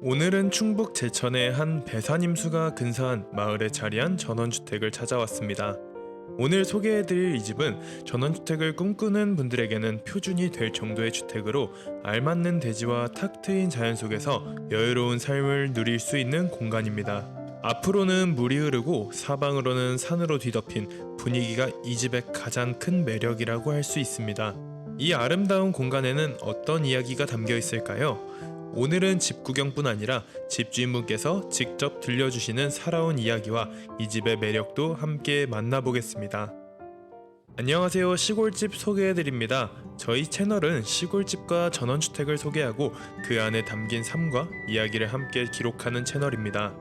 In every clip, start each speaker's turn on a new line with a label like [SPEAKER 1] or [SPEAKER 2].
[SPEAKER 1] 오늘은 충북 제천의 한 배산임수가 근사한 마을에 자리한 전원주택을 찾아왔습니다. 오늘 소개해드릴 이 집은 전원주택을 꿈꾸는 분들에게는 표준이 될 정도의 주택으로 알맞는 대지와 탁 트인 자연 속에서 여유로운 삶을 누릴 수 있는 공간입니다. 앞으로는 물이 흐르고 사방으로는 산으로 뒤덮인 분위기가 이 집의 가장 큰 매력이라고 할 수 있습니다. 이 아름다운 공간에는 어떤 이야기가 담겨 있을까요? 오늘은 집 구경뿐 아니라 집주인분께서 직접 들려주시는 살아온 이야기와 이 집의 매력도 함께 만나보겠습니다. 안녕하세요. 시골집 소개해드립니다. 저희 채널은 시골집과 전원주택을 소개하고 그 안에 담긴 삶과 이야기를 함께 기록하는 채널입니다.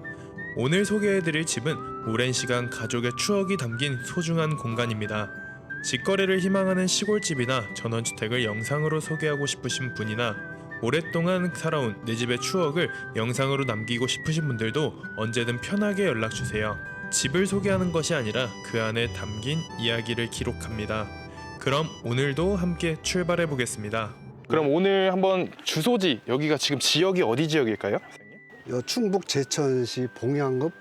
[SPEAKER 1] 오늘 소개해드릴 집은 오랜 시간 가족의 추억이 담긴 소중한 공간입니다. 직거래를 희망하는 시골집이나 전원주택을 영상으로 소개하고 싶으신 분이나 오랫동안 살아온 내 집의 추억을 영상으로 남기고 싶으신 분들도 언제든 편하게 연락주세요. 집을 소개하는 것이 아니라 그 안에 담긴 이야기를 기록합니다. 그럼 오늘도 함께 출발해 보겠습니다.
[SPEAKER 2] 그럼 오늘 한번 주소지, 여기가 지금 지역이 어디 지역일까요?
[SPEAKER 3] 충북 제천시 봉양읍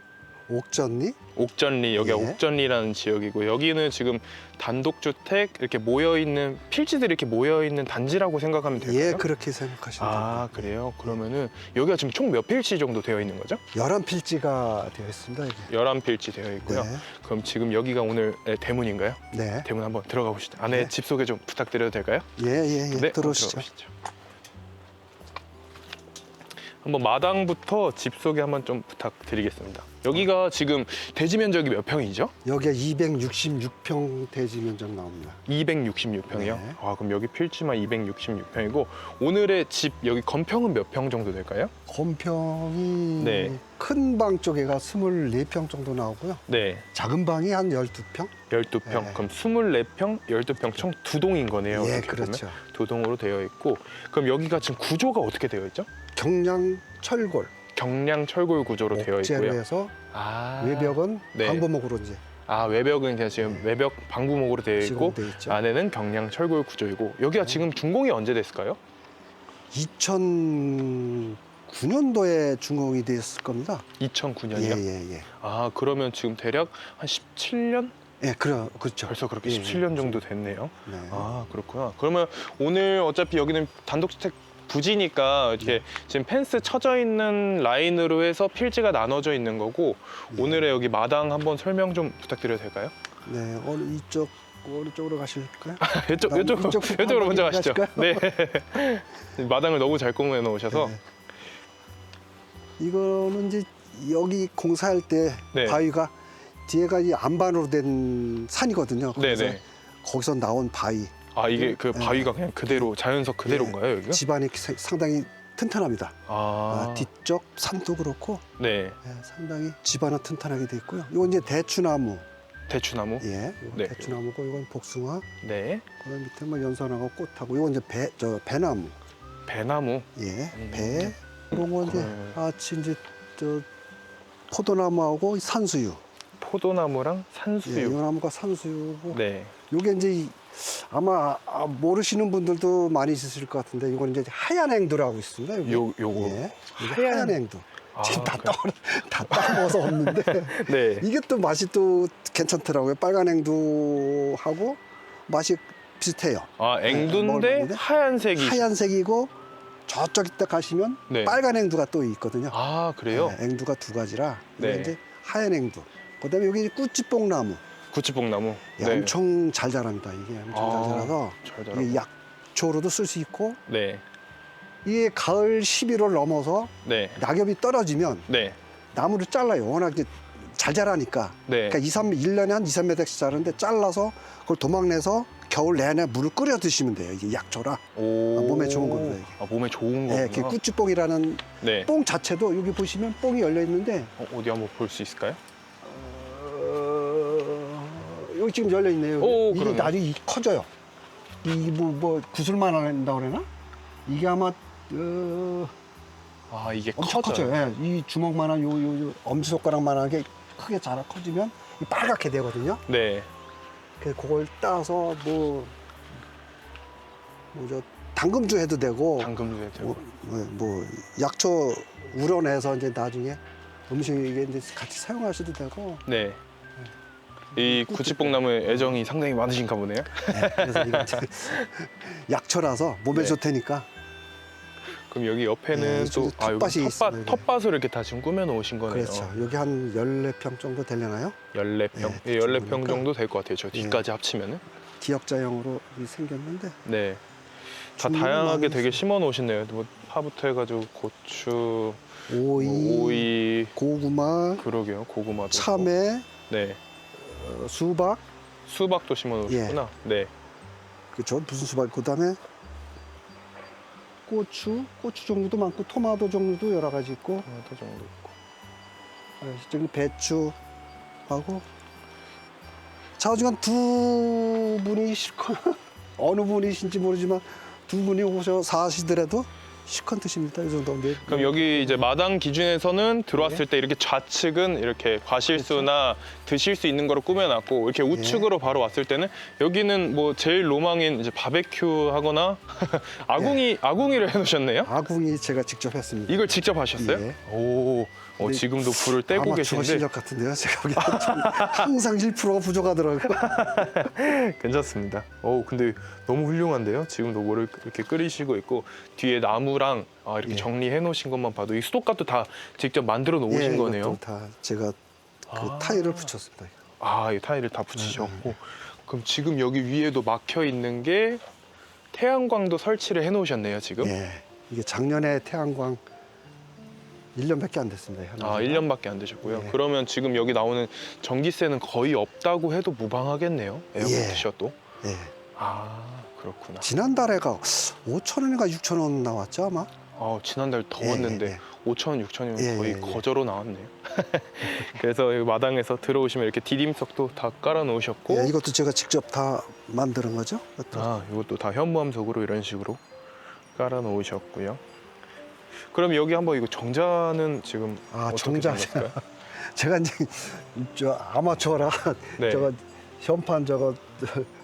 [SPEAKER 3] 옥전리.
[SPEAKER 2] 옥전리, 여기가
[SPEAKER 3] 예.
[SPEAKER 2] 옥전리라는 지역이고, 여기는 지금 단독주택 이렇게 모여있는, 필지들이 이렇게 모여있는 단지라고 생각하면 될까요?
[SPEAKER 3] 예, 그렇게 생각하시면 됩니다.
[SPEAKER 2] 아, 그래요? 그러면은 여기가 지금 총 몇 필지 정도 되어 있는 거죠?
[SPEAKER 3] 11필지가 되어 있습니다. 이게.
[SPEAKER 2] 11필지 되어 있고요.
[SPEAKER 3] 네.
[SPEAKER 2] 그럼 지금 여기가 오늘 대문인가요?
[SPEAKER 3] 네.
[SPEAKER 2] 대문 한번 들어가 보시죠. 안에
[SPEAKER 3] 네.
[SPEAKER 2] 집 소개 좀 부탁드려도 될까요?
[SPEAKER 3] 예, 예, 예.
[SPEAKER 2] 네,
[SPEAKER 3] 들어오시죠.
[SPEAKER 2] 한번 마당부터 집 소개 한번 좀 부탁드리겠습니다. 여기가 지금 대지 면적이 몇 평이죠?
[SPEAKER 3] 여기가 266평 대지 면적 나옵니다.
[SPEAKER 2] 266평이요?
[SPEAKER 3] 네.
[SPEAKER 2] 아, 그럼 여기 필지만 266평이고, 오늘의 집 여기 건평은 몇 평 정도 될까요?
[SPEAKER 3] 건평이
[SPEAKER 2] 네.
[SPEAKER 3] 큰 방 쪽에가 24평 정도 나오고요.
[SPEAKER 2] 네,
[SPEAKER 3] 작은 방이 한 12평?
[SPEAKER 2] 12평.
[SPEAKER 3] 네.
[SPEAKER 2] 그럼 24평, 12평 총 두 동인 거네요.
[SPEAKER 3] 예,
[SPEAKER 2] 이렇게
[SPEAKER 3] 그렇죠.
[SPEAKER 2] 보면. 두 동으로 되어 있고, 그럼 여기가 지금 구조가 어떻게 되어 있죠?
[SPEAKER 3] 경량 철골.
[SPEAKER 2] 경량 철골 구조로 되어
[SPEAKER 3] 옥재로
[SPEAKER 2] 있고요.
[SPEAKER 3] 해서
[SPEAKER 2] 아,
[SPEAKER 3] 외벽은
[SPEAKER 2] 네.
[SPEAKER 3] 방부목으로 이제
[SPEAKER 2] 아, 외벽은 그냥 지금 외벽 방부목으로 되어 있고,
[SPEAKER 3] 되어 있죠.
[SPEAKER 2] 안에는 경량 철골 구조이고, 여기가 지금 준공이 언제 됐을까요?
[SPEAKER 3] 2009년도에 준공이 됐을 겁니다.
[SPEAKER 2] 2009년이요?
[SPEAKER 3] 예, 예, 예.
[SPEAKER 2] 아, 그러면 지금 대략 한 17년?
[SPEAKER 3] 예, 그렇죠.
[SPEAKER 2] 벌써 그렇게
[SPEAKER 3] 예,
[SPEAKER 2] 17년 정도 됐네요.
[SPEAKER 3] 네.
[SPEAKER 2] 아, 그렇구나. 그러면 오늘 어차피 여기는 단독주택 부지니까 이렇게 지금 펜스 쳐져 있는 라인으로 해서 필지가 나눠져 있는 거고, 오늘의 여기 마당 한번 설명 좀 부탁드려도 될까요?
[SPEAKER 3] 네, 어느 쪽으로 가실까요?
[SPEAKER 2] 이쪽으로 먼저 가시죠. 네. 마당을 너무 잘 꾸며 놓으셔서.
[SPEAKER 3] 네. 이거는 이제 여기 공사할 때
[SPEAKER 2] 네.
[SPEAKER 3] 바위가 뒤에가 이 안반으로 된 산이거든요. 그래서
[SPEAKER 2] 네네.
[SPEAKER 3] 거기서 나온 바위.
[SPEAKER 2] 아, 이게 그
[SPEAKER 3] 네.
[SPEAKER 2] 바위가 그냥 그대로 자연석 그대로인가요, 여기가?
[SPEAKER 3] 집안이 상당히 튼튼합니다.
[SPEAKER 2] 아,
[SPEAKER 3] 뒤쪽 산도 그렇고
[SPEAKER 2] 네.
[SPEAKER 3] 상당히 집안은 튼튼하게 돼 있고요. 이건 이제 대추나무.
[SPEAKER 2] 대추나무.
[SPEAKER 3] 예, 이건
[SPEAKER 2] 네.
[SPEAKER 3] 대추나무고 이건 복숭아.
[SPEAKER 2] 네.
[SPEAKER 3] 그다음 밑에 뭐 연선하고 꽃하고 이건 이제 배나무.
[SPEAKER 2] 배나무.
[SPEAKER 3] 예, 배. 이런 거 이제
[SPEAKER 2] 음.
[SPEAKER 3] 이제 포도나무하고 산수유.
[SPEAKER 2] 포도나무랑
[SPEAKER 3] 예, 이
[SPEAKER 2] 산수유.
[SPEAKER 3] 나무가 산수유고.
[SPEAKER 2] 네.
[SPEAKER 3] 요게 이제 아마 모르시는 분들도 많이 있으실 것 같은데 이건 이제 하얀 앵두라고 있습니다. 여기.
[SPEAKER 2] 요거.
[SPEAKER 3] 예, 이게 하얀 앵두.
[SPEAKER 2] 아,
[SPEAKER 3] 지금 다
[SPEAKER 2] 그래요?
[SPEAKER 3] 따먹어서 없는데
[SPEAKER 2] 네.
[SPEAKER 3] 이게 또 맛이 또 괜찮더라고요. 빨간 앵두하고 맛이 비슷해요.
[SPEAKER 2] 아, 앵두인데
[SPEAKER 3] 먹어봤는데?
[SPEAKER 2] 하얀색이.
[SPEAKER 3] 하얀색이고 저쪽 이따 가시면
[SPEAKER 2] 네.
[SPEAKER 3] 빨간 앵두가 또 있거든요.
[SPEAKER 2] 아, 그래요?
[SPEAKER 3] 네, 앵두가 두 가지라
[SPEAKER 2] 네.
[SPEAKER 3] 이게 이제 하얀 앵두. 그다음에 여기 꾸찌뽕나무.
[SPEAKER 2] 구치뽕나무.
[SPEAKER 3] 예, 엄청 잘 자랍니다. 이게 엄청 잘 자라서
[SPEAKER 2] 잘 자라고.
[SPEAKER 3] 이게 약초로도 쓸 수 있고
[SPEAKER 2] 네.
[SPEAKER 3] 이게 가을 11월 넘어서
[SPEAKER 2] 네.
[SPEAKER 3] 낙엽이 떨어지면
[SPEAKER 2] 네.
[SPEAKER 3] 나무를 잘라요. 워낙 이제 잘 자라니까.
[SPEAKER 2] 네.
[SPEAKER 3] 그러니까 1년에 한 2, 3m씩 자르는데 잘라서 그걸 도망내서 겨울 내내 물을 끓여 드시면 돼요. 이게 약초라.
[SPEAKER 2] 오.
[SPEAKER 3] 몸에 좋은 겁니다, 이게.
[SPEAKER 2] 아, 몸에 좋은
[SPEAKER 3] 예,
[SPEAKER 2] 거구나.
[SPEAKER 3] 그 꾸쭈뽕이라는
[SPEAKER 2] 네.
[SPEAKER 3] 뽕 자체도 여기 보시면 뽕이 열려 있는데
[SPEAKER 2] 어디 한번 볼 수 있을까요?
[SPEAKER 3] 여기 지금 열려 있네요.
[SPEAKER 2] 오,
[SPEAKER 3] 이게
[SPEAKER 2] 그러네.
[SPEAKER 3] 나중에 커져요. 이 뭐 구슬만 한다고 그러나? 이게 아마
[SPEAKER 2] 아, 이게
[SPEAKER 3] 엄청
[SPEAKER 2] 커져요.
[SPEAKER 3] 커져요. 예, 이 주먹만한 요 엄지손가락만하게 크게 자라 커지면 이 빨갛게 되거든요.
[SPEAKER 2] 네.
[SPEAKER 3] 그래서 그걸 따서 당금주 해도 되고
[SPEAKER 2] 당금주에 되고.
[SPEAKER 3] 뭐 약초 우려내서 이제 나중에 음식에 이제 같이 사용하셔도 되고.
[SPEAKER 2] 네. 이 구치뽕나무에 애정이 상당히 많으신가 보네요.
[SPEAKER 3] 네, 그래서 이거 이제 약초라서 몸에
[SPEAKER 2] 네.
[SPEAKER 3] 좋다니까.
[SPEAKER 2] 그럼 여기 옆에는
[SPEAKER 3] 네,
[SPEAKER 2] 또
[SPEAKER 3] 이쪽에
[SPEAKER 2] 여기
[SPEAKER 3] 텃밭이 있어요,
[SPEAKER 2] 텃밭을 이렇게 다 지금 꾸며 놓으신 거네요.
[SPEAKER 3] 그렇죠. 여기 한 14평 정도 되려나요?
[SPEAKER 2] 14평.
[SPEAKER 3] 네,
[SPEAKER 2] 예, 14평
[SPEAKER 3] 그러니까.
[SPEAKER 2] 정도 될 것 같아요. 저 뒤까지 합치면은.
[SPEAKER 3] 기역자형으로 생겼는데
[SPEAKER 2] 네. 다
[SPEAKER 3] 종류는
[SPEAKER 2] 다양하게
[SPEAKER 3] 많이
[SPEAKER 2] 되게 심어 놓으셨네요. 뭐 파부터 해가지고 고추,
[SPEAKER 3] 오이,
[SPEAKER 2] 뭐 오이,
[SPEAKER 3] 고구마,
[SPEAKER 2] 그러게요. 고구마도.
[SPEAKER 3] 참외,
[SPEAKER 2] 있고. 네.
[SPEAKER 3] 수박,
[SPEAKER 2] 수박도 심어 놓으셨구나. 네.
[SPEAKER 3] 그죠? 무슨 수박? 그다음에 고추 종류도 많고 토마토 종류도 여러 가지 있고
[SPEAKER 2] 토마토 정도 있고.
[SPEAKER 3] 저기 배추하고 좌우지간 두 분이 실컷 어느 분이신지 모르지만 두 분이 오셔 사시더라도 실컷 드십니다. 이 정도면.
[SPEAKER 2] 그럼 여기 이제 마당 기준에서는 들어왔을 때 이렇게 좌측은 이렇게 과실수나 드실 수 있는 거로 꾸며놨고 이렇게 우측으로 바로 왔을 때는 여기는 뭐 제일 로망인 이제 바베큐 하거나 아궁이를 해놓으셨네요.
[SPEAKER 3] 아궁이 제가 직접 했습니다.
[SPEAKER 2] 이걸 직접 하셨어요?
[SPEAKER 3] 예.
[SPEAKER 2] 오,
[SPEAKER 3] 근데
[SPEAKER 2] 지금도 불을 떼고
[SPEAKER 3] 아마추어
[SPEAKER 2] 계신데
[SPEAKER 3] 실력 같은데요. 제가 보기엔 좀 항상 1%가 부족하더라고요.
[SPEAKER 2] 괜찮습니다. 오, 근데 너무 훌륭한데요? 지금도 뭐를 이렇게 끓이시고 있고 뒤에 나무랑 이렇게
[SPEAKER 3] 예.
[SPEAKER 2] 정리해 놓으신 것만 봐도 이 수도값도 다 직접 만들어 놓으신 거네요.
[SPEAKER 3] 이것도 다 제가 그 타일을 붙였습니다.
[SPEAKER 2] 이 타일을 다 붙이셨고 그럼 지금 여기 위에도 막혀 있는 게 태양광도 설치를 해 놓으셨네요, 지금?
[SPEAKER 3] 예, 이게 작년에 태양광 1년밖에 안 됐습니다.
[SPEAKER 2] 1년밖에 안 되셨고요.
[SPEAKER 3] 예.
[SPEAKER 2] 그러면 지금 여기 나오는 전기세는 거의 없다고 해도 무방하겠네요. 에어컨
[SPEAKER 3] 예.
[SPEAKER 2] 드셔도.
[SPEAKER 3] 예.
[SPEAKER 2] 그렇구나.
[SPEAKER 3] 지난달에가 5,000원인가 6,000원 나왔죠 아마.
[SPEAKER 2] 지난달 더웠는데
[SPEAKER 3] 예, 예.
[SPEAKER 2] 5,000원, 6,000원이면
[SPEAKER 3] 예,
[SPEAKER 2] 거의
[SPEAKER 3] 예, 예.
[SPEAKER 2] 거저로 나왔네요. 그래서 여기 마당에서 들어오시면 이렇게 디딤석도 다 깔아 놓으셨고
[SPEAKER 3] 예, 이것도 제가 직접 다 만드는 거죠. 이것도.
[SPEAKER 2] 이것도 다 현무암석으로 이런 식으로 깔아 놓으셨고요. 그럼 여기 한번 이거 정자는 지금 어떻게
[SPEAKER 3] 정자
[SPEAKER 2] 생겼을까요?
[SPEAKER 3] 제가 이제 저 아마추어라
[SPEAKER 2] 네.
[SPEAKER 3] 저거 현판 저거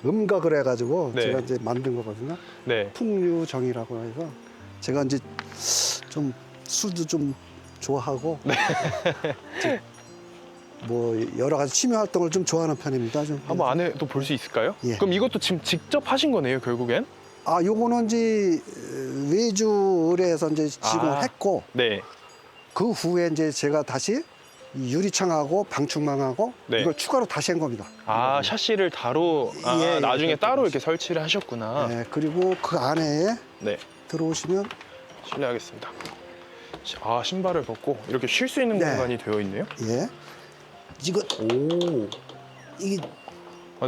[SPEAKER 3] 음각을 해가지고
[SPEAKER 2] 네.
[SPEAKER 3] 제가 이제 만든 거거든요.
[SPEAKER 2] 네.
[SPEAKER 3] 풍류정이라고 해서 제가 이제 좀 술도 좀 좋아하고
[SPEAKER 2] 네.
[SPEAKER 3] 이제 뭐 여러 가지 취미 활동을 좀 좋아하는 편입니다. 좀.
[SPEAKER 2] 한번 안에도 볼 수 있을까요?
[SPEAKER 3] 예.
[SPEAKER 2] 그럼 이것도 지금 직접 하신 거네요, 결국엔?
[SPEAKER 3] 요거는 이제 외주 의뢰해서 이제 시공했고
[SPEAKER 2] 네.
[SPEAKER 3] 그 후에 이제 제가 다시 이 유리창하고 방충망하고
[SPEAKER 2] 네.
[SPEAKER 3] 이걸 추가로 다시 한 겁니다.
[SPEAKER 2] 샤시를
[SPEAKER 3] 예,
[SPEAKER 2] 나중에
[SPEAKER 3] 예,
[SPEAKER 2] 따로
[SPEAKER 3] 그렇죠.
[SPEAKER 2] 이렇게 설치를 하셨구나.
[SPEAKER 3] 네, 그리고 그 안에
[SPEAKER 2] 네.
[SPEAKER 3] 들어오시면
[SPEAKER 2] 실례하겠습니다. 신발을 벗고 이렇게 쉴 수 있는
[SPEAKER 3] 네.
[SPEAKER 2] 공간이 되어 있네요.
[SPEAKER 3] 예 이거
[SPEAKER 2] 오.
[SPEAKER 3] 이게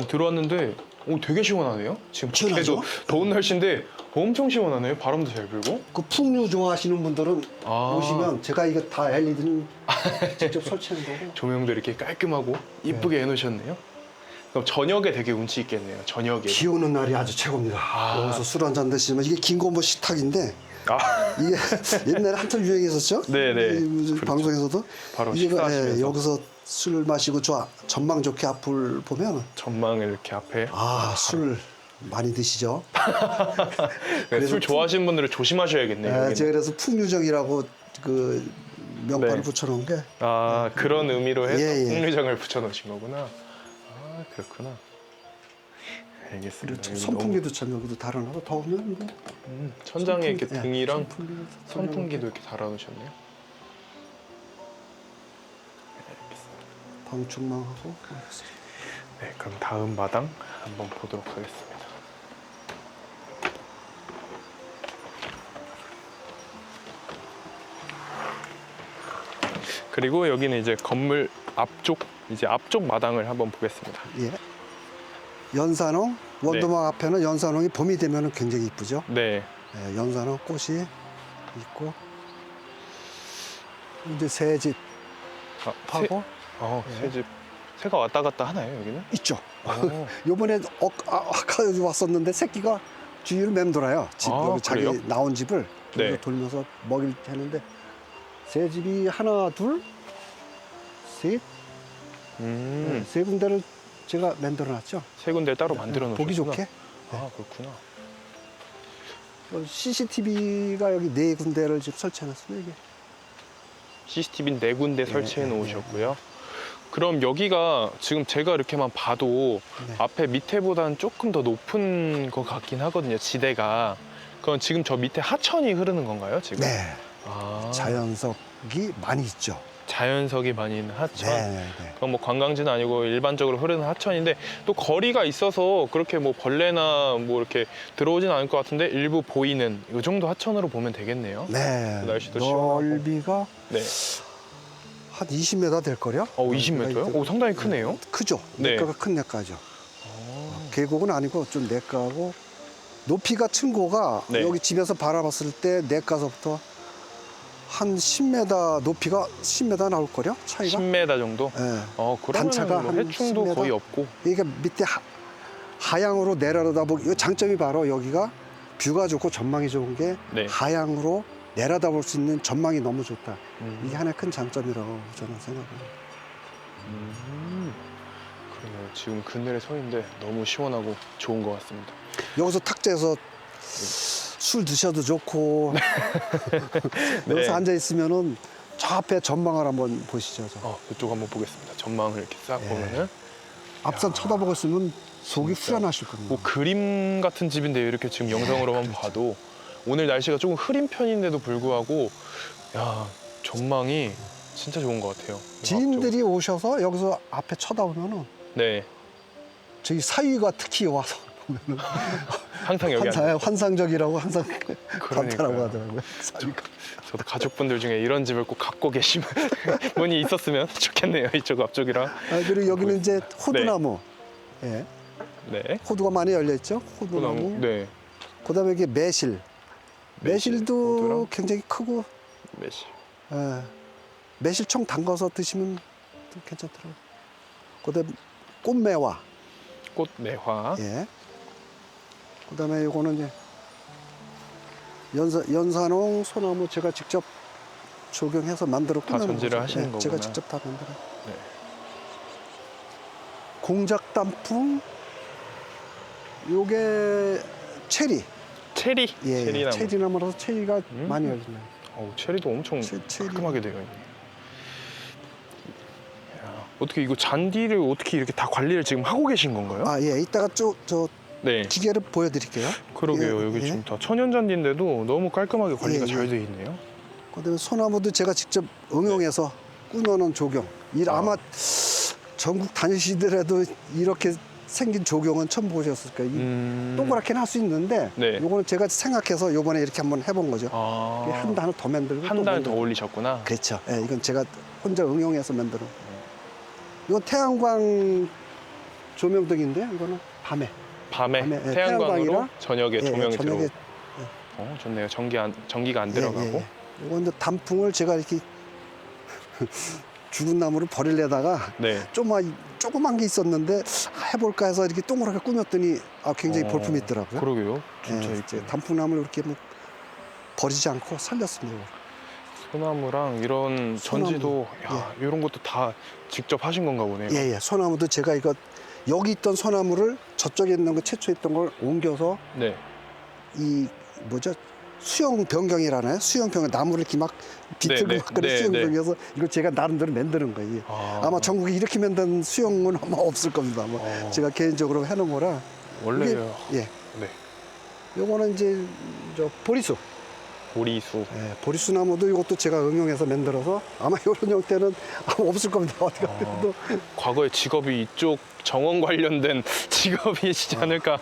[SPEAKER 2] 들어왔는데 되게 시원하네요. 지금
[SPEAKER 3] 시원하죠?
[SPEAKER 2] 밖에도 더운 날씨인데 엄청 시원하네요. 바람도 잘 불고.
[SPEAKER 3] 그 풍류 좋아하시는 분들은
[SPEAKER 2] 아.
[SPEAKER 3] 오시면 제가 이거 다 LED 직접 설치한 거고.
[SPEAKER 2] 조명도 이렇게 깔끔하고 이쁘게 해놓으셨네요. 그럼 저녁에 되게 운치 있겠네요. 저녁에.
[SPEAKER 3] 비 오는 날이 아주 최고입니다. 여기서 술 한잔 드시면 이게 김건모 식탁인데 이게 옛날에 한참 유행했었죠.
[SPEAKER 2] 네네.
[SPEAKER 3] 무슨
[SPEAKER 2] 그렇죠.
[SPEAKER 3] 방송에서도
[SPEAKER 2] 바로
[SPEAKER 3] 이게
[SPEAKER 2] 식사하시면서.
[SPEAKER 3] 여기서 술 마시고 전망 좋게 앞을 보면
[SPEAKER 2] 전망을 이렇게 앞에.
[SPEAKER 3] 술 많이 드시죠.
[SPEAKER 2] 술 좋아하시는 분들은 조심하셔야겠네요. 여기는.
[SPEAKER 3] 제가 그래서 풍류정이라고 그 명판을
[SPEAKER 2] 네.
[SPEAKER 3] 붙여놓은 게
[SPEAKER 2] 그런 의미로 해서
[SPEAKER 3] 예, 예.
[SPEAKER 2] 풍류장을 붙여놓으신 거구나. 그렇구나. 알겠습니다. 여기
[SPEAKER 3] 선풍기도 참 여기도 달아놔서 더우면 이거
[SPEAKER 2] 너무, 천장에 이렇게
[SPEAKER 3] 선풍기,
[SPEAKER 2] 등이랑
[SPEAKER 3] 선풍기를
[SPEAKER 2] 선풍기도 이렇게 달아놓으셨네요.
[SPEAKER 3] 방충망하고
[SPEAKER 2] 네, 그럼 다음 마당 한번 보도록 하겠습니다. 그리고 여기는 이제 건물 앞쪽 마당을 한번 보겠습니다.
[SPEAKER 3] 예. 연산홍 원두막 앞에는 연산홍이 봄이 되면 굉장히 이쁘죠.
[SPEAKER 2] 네,
[SPEAKER 3] 예, 연산홍 꽃이 있고 이제 새집 하고
[SPEAKER 2] 새집 새가 왔다 갔다 하나요 여기는?
[SPEAKER 3] 있죠.
[SPEAKER 2] 오.
[SPEAKER 3] 요번에 아까 여기 왔었는데 새끼가 주위를 맴돌아요. 집 여기 자기
[SPEAKER 2] 그래요?
[SPEAKER 3] 나온 집을
[SPEAKER 2] 네.
[SPEAKER 3] 돌면서 먹일 테는데 새 집이 하나 둘 셋 세 군데를 제가 만들어놨죠.
[SPEAKER 2] 세 군데 따로 만들어 놓으셨구나.
[SPEAKER 3] 보기 좋게.
[SPEAKER 2] 그렇구나.
[SPEAKER 3] CCTV가 여기 네 군데를 지금 설치해놨습니다. 이게
[SPEAKER 2] CCTV 네 군데 설치해
[SPEAKER 3] 네,
[SPEAKER 2] 놓으셨고요. 그럼 여기가 지금 제가 이렇게만 봐도
[SPEAKER 3] 네.
[SPEAKER 2] 앞에 밑에보다는 조금 더 높은 것 같긴 하거든요. 지대가. 그건 지금 저 밑에 하천이 흐르는 건가요, 지금?
[SPEAKER 3] 네.
[SPEAKER 2] 아,
[SPEAKER 3] 자연석이 많이 있죠.
[SPEAKER 2] 자연석이 많이 있는 하천.
[SPEAKER 3] 네.
[SPEAKER 2] 그건 뭐 관광지는 아니고 일반적으로 흐르는 하천인데 또 거리가 있어서 그렇게 뭐 벌레나 뭐 이렇게 들어오진 않을 것 같은데 일부 보이는 이 정도 하천으로 보면 되겠네요.
[SPEAKER 3] 네.
[SPEAKER 2] 날씨도 시원하고.
[SPEAKER 3] 넓이가
[SPEAKER 2] 네.
[SPEAKER 3] 한 20m 될 거요?
[SPEAKER 2] 20m요? 오, 상당히 크네요.
[SPEAKER 3] 크죠.
[SPEAKER 2] 네.
[SPEAKER 3] 내과가 큰 내과죠. 계곡은 아니고 좀 내과고 높이가 층고가
[SPEAKER 2] 네.
[SPEAKER 3] 여기 집에서 바라봤을 때 내과서부터 한 10m 높이가 10m 나올 거요 차이가.
[SPEAKER 2] 10m 정도?
[SPEAKER 3] 예.
[SPEAKER 2] 그러면
[SPEAKER 3] 단차가
[SPEAKER 2] 뭐
[SPEAKER 3] 한
[SPEAKER 2] 해충도
[SPEAKER 3] 10m?
[SPEAKER 2] 거의 없고.
[SPEAKER 3] 이게 밑에 하향으로 내려다보기 이 장점이 바로 여기가 뷰가 좋고 전망이 좋은 게
[SPEAKER 2] 네.
[SPEAKER 3] 하향으로 내려다볼 수 있는 전망이 너무 좋다. 이게
[SPEAKER 2] 음.
[SPEAKER 3] 하나의 큰 장점이라고 저는 생각합니다.
[SPEAKER 2] 그러네요. 지금 그늘에 서 있는데 너무 시원하고 좋은 것 같습니다.
[SPEAKER 3] 여기서 탁자에서 술 드셔도 좋고
[SPEAKER 2] 네.
[SPEAKER 3] 여기서 앉아 있으면은 저 앞에 전망을 한번 보시죠. 저.
[SPEAKER 2] 이쪽 한번 보겠습니다. 전망을 이렇게 싹
[SPEAKER 3] 예.
[SPEAKER 2] 보면은
[SPEAKER 3] 앞산 쳐다보고 있으면 속이
[SPEAKER 2] 진짜.
[SPEAKER 3] 후련하실 겁니다.
[SPEAKER 2] 뭐 그림 같은 집인데요. 이렇게 지금 영상으로만 봐도 오늘 날씨가 조금 흐린 편인데도 불구하고 야 전망이 진짜 좋은 것 같아요.
[SPEAKER 3] 지인들이 오셔서 여기서 앞에 쳐다보면은
[SPEAKER 2] 네
[SPEAKER 3] 저희 사위가 특히 와서 보면은
[SPEAKER 2] 항상 여기 앉아.
[SPEAKER 3] 환상적이라고 항상
[SPEAKER 2] 그러니까요.
[SPEAKER 3] 감탄하고 하더라고요. 사위가.
[SPEAKER 2] 저도 가족분들 중에 이런 집을 꼭 갖고 계시면 분이 있었으면 좋겠네요. 이쪽 앞쪽이랑.
[SPEAKER 3] 그리고 여기는 이제 호두나무. 예.
[SPEAKER 2] 네.
[SPEAKER 3] 호두가 많이 열려 있죠. 호두나무.
[SPEAKER 2] 네.
[SPEAKER 3] 그다음에 이게 매실. 매실도
[SPEAKER 2] 호두랑
[SPEAKER 3] 굉장히 크고
[SPEAKER 2] 매실.
[SPEAKER 3] 예. 매실청 담가서 드시면 또 괜찮더라고요. 그다음에 꽃매화.
[SPEAKER 2] 꽃매화.
[SPEAKER 3] 예. 그다음에 요거는 이제 연산홍 소나무 제가 직접 조경해서 만들어
[SPEAKER 2] 다 전지를
[SPEAKER 3] 거죠.
[SPEAKER 2] 하시는
[SPEAKER 3] 예, 제가
[SPEAKER 2] 거구나.
[SPEAKER 3] 직접 다 만들어.
[SPEAKER 2] 네.
[SPEAKER 3] 공작 단풍. 요게 체리.
[SPEAKER 2] 체리.
[SPEAKER 3] 예,
[SPEAKER 2] 체리나무.
[SPEAKER 3] 체리나무라서 체리가
[SPEAKER 2] 음.
[SPEAKER 3] 많이 열리네요.
[SPEAKER 2] 체리도 엄청
[SPEAKER 3] 체리.
[SPEAKER 2] 깔끔하게 되어 있네. 야, 어떻게 이거 잔디를 어떻게 이렇게 다 관리를 지금 하고 계신 건가요?
[SPEAKER 3] 아, 예. 이따가 저
[SPEAKER 2] 네.
[SPEAKER 3] 기계를 보여드릴게요.
[SPEAKER 2] 그러게요.
[SPEAKER 3] 예,
[SPEAKER 2] 여기
[SPEAKER 3] 예.
[SPEAKER 2] 지금 다 천연 잔디인데도 너무 깔끔하게 관리가
[SPEAKER 3] 예, 예.
[SPEAKER 2] 잘 되어 있네요.
[SPEAKER 3] 그다음에 소나무도 제가 직접 응용해서 꾸며놓은 조경. 아마 전국 다니시더라도 이렇게 생긴 조경은 처음 보셨을 거예요. 동그랗게는 할 수 있는데
[SPEAKER 2] 네.
[SPEAKER 3] 요거는 제가 생각해서 요번에 이렇게 한번 해본 거죠. 한 단을 더 만들고
[SPEAKER 2] 한
[SPEAKER 3] 또
[SPEAKER 2] 달 더
[SPEAKER 3] 만들고.
[SPEAKER 2] 올리셨구나.
[SPEAKER 3] 그렇죠. 예, 이건 제가 혼자 응용해서 만들어. 이건 태양광 조명등인데 이거는 밤에.
[SPEAKER 2] 밤에
[SPEAKER 3] 밤에, 예,
[SPEAKER 2] 태양광으로
[SPEAKER 3] 태양광이랑
[SPEAKER 2] 저녁에
[SPEAKER 3] 예,
[SPEAKER 2] 조명이
[SPEAKER 3] 저녁에
[SPEAKER 2] 들어오고. 좋네요. 전기가 안 들어가고.
[SPEAKER 3] 이건 이제 단풍을 제가 이렇게 죽은 나무를 버리려다가
[SPEAKER 2] 네.
[SPEAKER 3] 조그만 게 있었는데 해볼까 해서 이렇게 동그랗게 꾸몄더니 굉장히 볼품이 있더라고요.
[SPEAKER 2] 그러게요. 진짜
[SPEAKER 3] 예,
[SPEAKER 2] 이렇게
[SPEAKER 3] 단풍나무를 이렇게 뭐 버리지 않고 살렸습니다.
[SPEAKER 2] 소나무랑 이런
[SPEAKER 3] 소나무.
[SPEAKER 2] 전지도 이런 것도 다 직접 하신 건가 보네요.
[SPEAKER 3] 예. 소나무도 제가 이거 여기 있던 소나무를 저쪽에 있는 거 최초에 있던 걸 옮겨서
[SPEAKER 2] 네.
[SPEAKER 3] 이 뭐죠? 수영 변경이라나요? 수영 변경 나무를 이렇게 막 비틀고
[SPEAKER 2] 네,
[SPEAKER 3] 막 그런
[SPEAKER 2] 네,
[SPEAKER 3] 수영
[SPEAKER 2] 네.
[SPEAKER 3] 변경해서 이걸 제가 나름대로 만드는 거예요. 아마 전국에 이렇게 만든 수영은 아마 없을 겁니다. 아마 제가 개인적으로 해놓은 거라.
[SPEAKER 2] 원래요.
[SPEAKER 3] 이게, 예.
[SPEAKER 2] 네.
[SPEAKER 3] 요거는 이제 저 보리수.
[SPEAKER 2] 보리수.
[SPEAKER 3] 예, 보리수 나무도 이것도 제가 응용해서 만들어서 아마 이런 형태는 아마 없을 겁니다. 어디 가도.
[SPEAKER 2] 과거에 직업이 이쪽 정원 관련된 직업이시지 않을까.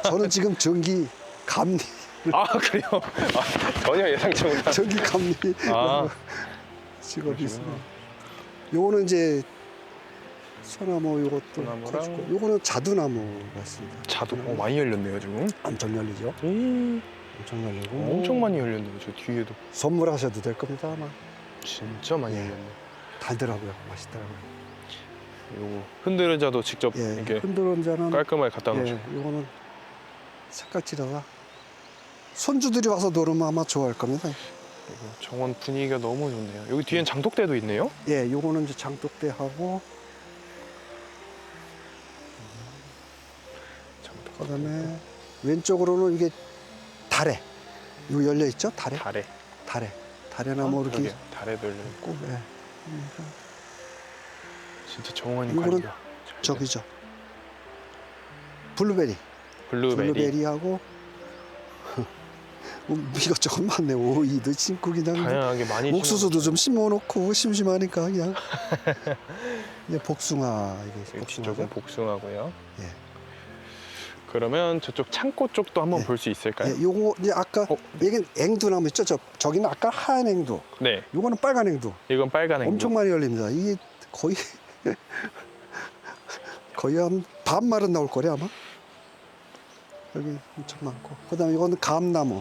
[SPEAKER 3] 저는 지금 전기 감리,
[SPEAKER 2] 그래요? 전혀 예상치 못한.
[SPEAKER 3] 전기 감리
[SPEAKER 2] 아,
[SPEAKER 3] 직업이 있습니다. 요거는 이제 소나무 요것도
[SPEAKER 2] 소나무랑
[SPEAKER 3] 커지고 요거는 자두나무가 있습니다.
[SPEAKER 2] 자두 많이 열렸네요 지금.
[SPEAKER 3] 엄청 열리죠. 엄청 열리고
[SPEAKER 2] 엄청 많이 열렸네요. 저 뒤에도
[SPEAKER 3] 선물하셔도 될 겁니다. 아마
[SPEAKER 2] 진짜 많이
[SPEAKER 3] 예.
[SPEAKER 2] 열렸네.
[SPEAKER 3] 달더라고요. 맛있더라고요.
[SPEAKER 2] 요거 흔들자도 직접
[SPEAKER 3] 예,
[SPEAKER 2] 이렇게
[SPEAKER 3] 흔들은자는
[SPEAKER 2] 깔끔하게 갖다 놓으셔.
[SPEAKER 3] 예, 요거는 색깔칠하다 손주들이 와서 노르면 아마 좋아할 겁니다.
[SPEAKER 2] 정원 분위기가 너무 좋네요. 여기 뒤엔 장독대도 있네요.
[SPEAKER 3] 예, 요거는 이제 장독대하고 그다음에 왼쪽으로는 이게 다래. 이거 열려 있죠? 다래.
[SPEAKER 2] 달에.
[SPEAKER 3] 다래 다래나무 이렇게
[SPEAKER 2] 여기 다래들 있고
[SPEAKER 3] 예.
[SPEAKER 2] 진짜 정원이
[SPEAKER 3] 이거는
[SPEAKER 2] 관리가
[SPEAKER 3] 저기죠. 블루베리.
[SPEAKER 2] 블루베리.
[SPEAKER 3] 블루베리하고 이것저것 많네. 오이도 심고 그냥
[SPEAKER 2] 다양하게 많이
[SPEAKER 3] 옥수수도 좀 심어놓고 심심하니까 그냥. 이게 복숭아 이게
[SPEAKER 2] 심어놓고
[SPEAKER 3] 복숭아죠.
[SPEAKER 2] 이쪽은 복숭아고요.
[SPEAKER 3] 예.
[SPEAKER 2] 그러면 저쪽 창고 쪽도 한번
[SPEAKER 3] 예.
[SPEAKER 2] 볼 수 있을까요?
[SPEAKER 3] 예, 요거 이제 아까
[SPEAKER 2] 어?
[SPEAKER 3] 이게 앵두나무 있죠? 저기는 아까 하얀 앵두.
[SPEAKER 2] 네,
[SPEAKER 3] 요거는 빨간 앵두.
[SPEAKER 2] 이건 빨간 앵두.
[SPEAKER 3] 엄청 많이 열립니다. 이게 거의 거의 한 반말은 나올 거래 아마. 여기 엄청 많고. 그다음에 이거는 감나무.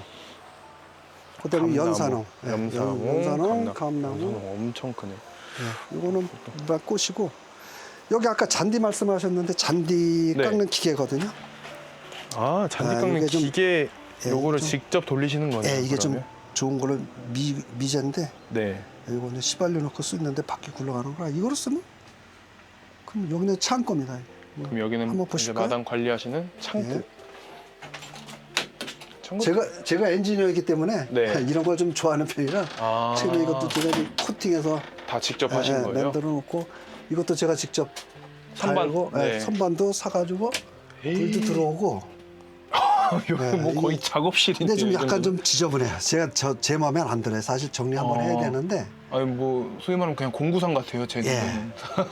[SPEAKER 3] 그다음에
[SPEAKER 2] 감나무,
[SPEAKER 3] 연산홍. 예,
[SPEAKER 2] 연산홍,
[SPEAKER 3] 연산홍, 감나무.
[SPEAKER 2] 감나무 엄청 크네.
[SPEAKER 3] 예, 이거는 꽃이고. 여기 아까 잔디 말씀하셨는데 잔디
[SPEAKER 2] 네.
[SPEAKER 3] 깎는 기계거든요.
[SPEAKER 2] 아, 잔디
[SPEAKER 3] 아,
[SPEAKER 2] 깎는
[SPEAKER 3] 이게 좀-
[SPEAKER 2] 기계
[SPEAKER 3] 예,
[SPEAKER 2] 요거를
[SPEAKER 3] 좀-
[SPEAKER 2] 직접 돌리시는 거네요.
[SPEAKER 3] 예, 이게
[SPEAKER 2] 그러면?
[SPEAKER 3] 좀 좋은 거를 미제인데
[SPEAKER 2] 네.
[SPEAKER 3] 이거는 시발려 놓고 쓰는데 바퀴 굴러가는 거라 이거를 쓰면 그럼 여기는 창고입니다.
[SPEAKER 2] 그럼 여기는
[SPEAKER 3] 한번
[SPEAKER 2] 이제
[SPEAKER 3] 보실까요?
[SPEAKER 2] 마당 관리하시는 창고.
[SPEAKER 3] 예.
[SPEAKER 2] 창고.
[SPEAKER 3] 제가 엔지니어이기 때문에
[SPEAKER 2] 네.
[SPEAKER 3] 이런 걸 좀 좋아하는 편이라
[SPEAKER 2] 아,
[SPEAKER 3] 최근에 이것도 제가 이제 코팅해서
[SPEAKER 2] 다 직접 하신 거예요?
[SPEAKER 3] 만들어 놓고 이것도 제가 직접
[SPEAKER 2] 선반?
[SPEAKER 3] 달고
[SPEAKER 2] 네.
[SPEAKER 3] 선반도 사가지고
[SPEAKER 2] 에이.
[SPEAKER 3] 불도 들어오고
[SPEAKER 2] 여기
[SPEAKER 3] 네,
[SPEAKER 2] 뭐 거의
[SPEAKER 3] 이게-
[SPEAKER 2] 작업실인데.
[SPEAKER 3] 근데 좀 약간 좀 지저분해요. 제가 제 마음에 안 들어요. 사실 정리 한번 해야 되는데
[SPEAKER 2] 아니 뭐 소위 말하면 그냥 공구상 같아요. 제
[SPEAKER 3] 예.
[SPEAKER 2] 눈에는.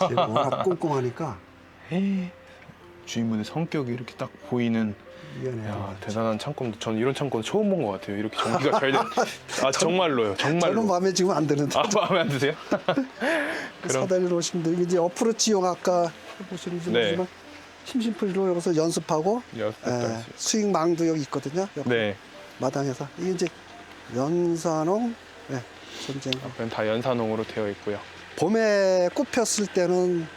[SPEAKER 3] 제가 워낙 꼼꼼하니까
[SPEAKER 2] 에이. 주인분의 성격이 이렇게 딱 보이는.
[SPEAKER 3] 미안해요.
[SPEAKER 2] 야, 대단한 창고인데 저는 이런 창고는 처음 본 것 같아요. 이렇게 정리가 잘 돼. 아 정말로요. 정말로.
[SPEAKER 3] 저는 마음에 지금 안 드는데
[SPEAKER 2] 아 마음에 안 드세요? 그럼
[SPEAKER 3] 사다리로 오시면 돼요. 이제 어프로치용 아까 보시는지
[SPEAKER 2] 네.
[SPEAKER 3] 모르지만 심심풀이로 여기서 연습하고
[SPEAKER 2] 연습했다.
[SPEAKER 3] 스윙망도 여기 있거든요. 옆
[SPEAKER 2] 네.
[SPEAKER 3] 마당에서 이게 이제 연산홍 전쟁.
[SPEAKER 2] 앞에는 다 연산홍으로 되어 있고요.
[SPEAKER 3] 봄에 꽃 폈을 때는